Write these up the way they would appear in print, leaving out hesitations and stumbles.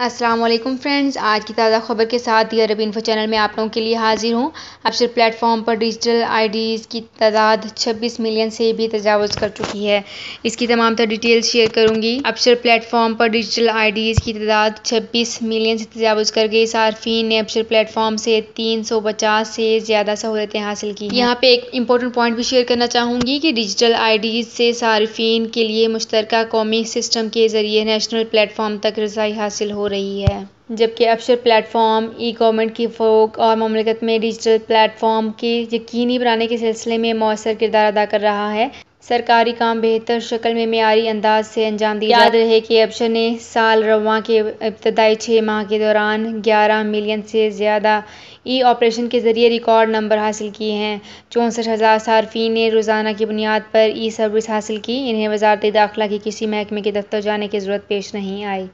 अस्सलाम वालेकुम फ्रेंड्स, आज की ताज़ा खबर के साथ दी अरब इन्फो चैनल में आप लोगों के लिए हाजिर हूँ। अबशर प्लेटफॉर्म पर डिजिटल आईडीज़ की तादाद 26 मिलियन से भी तजावुज़ कर चुकी है। इसकी तमाम तर डिटेल्स शेयर करूँगी। अबशर प्लेटफॉर्म पर डिजिटल आईडीज़ की तादाद 26 मिलियन से तजावुज़ कर गई। सार्फिन ने अबशर प्लेटफॉर्म से 350 से ज़्यादा सहूलतें हासिल की। यहाँ पे एक इंपॉर्टेंट पॉइंट भी शेयर करना चाहूँगी कि डिजिटल आईडीज़ से सार्फिन के लिए मुश्तरका कौमी सिस्टम के ज़रिए नेशनल प्लेटफॉर्म तक रसाई हासिल हो रही है, जबकि अबशर प्लेटफॉर्म ई गवर्नमेंट की फ़रोग़ और ममलिकत में डिजिटल प्लेटफॉर्म के यकीनी बनाने के सिलसिले में मौसर किरदार अदा कर रहा है। सरकारी काम बेहतर शक्ल में मेयारी अंदाज से अंजाम दिया। याद रहे कि अबशर ने साल रवां के इब्तदाई 6 माह के दौरान 11 मिलियन से ज़्यादा ई ऑपरेशन के ज़रिए रिकॉर्ड नंबर हासिल किए हैं। 64,000 सार्फिन ने रोज़ाना की बुनियाद पर ई सर्विस हासिल की। इन्हें वज़ारत दाखिला की किसी महकमे के दफ्तर जाने की ज़रूरत पेश नहीं आई।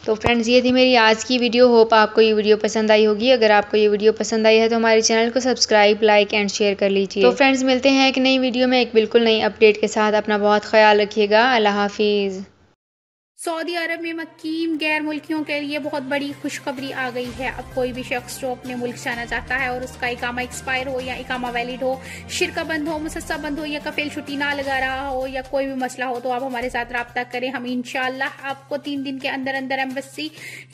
तो फ्रेंड्स, ये थी मेरी आज की वीडियो। होप आपको ये वीडियो पसंद आई होगी। अगर आपको ये वीडियो पसंद आई है तो हमारे चैनल को सब्सक्राइब, लाइक एंड शेयर कर लीजिए। तो फ्रेंड्स, मिलते हैं एक नई वीडियो में एक बिल्कुल नई अपडेट के साथ। अपना बहुत ख्याल रखिएगा। अल्लाह हाफिज़। सऊदी अरब में मुकीम गैर मुल्कियों के लिए बहुत बड़ी खुशखबरी आ गई है। अब कोई भी शख्स जो अपने मुल्क जाना चाहता है और उसका इकामा एक्सपायर हो या इकामा वैलिड हो, शिरका बंद हो, मुसस्सा बंद हो या कफील छुट्टी ना लगा रहा हो या कोई भी मसला हो, तो आप हमारे साथ रब्ता करें। हम इंशाअल्लाह आपको 3 दिन के अंदर अंदर एम्बेसी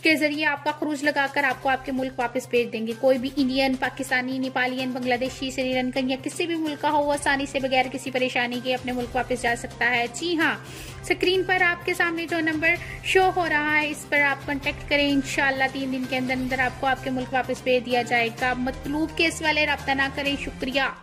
के जरिए आपका खरूज लगाकर आपको आपके मुल्क वापस भेज देंगे। कोई भी इंडियन, पाकिस्तानी, नेपालियन, बांग्लादेशी, श्रीलंकन या किसी भी मुल्क का हो, वो आसानी से बगैर किसी परेशानी के अपने मुल्क वापस जा सकता है। जी हाँ, स्क्रीन पर आपके सामने जो नंबर शो हो रहा है, इस पर आप कांटेक्ट करें। इंशाअल्लाह 3 दिन के अंदर अंदर आपको आपके मुल्क वापस भेज दिया जाएगा। मतलूब केस वाले रब्ता ना करें। शुक्रिया।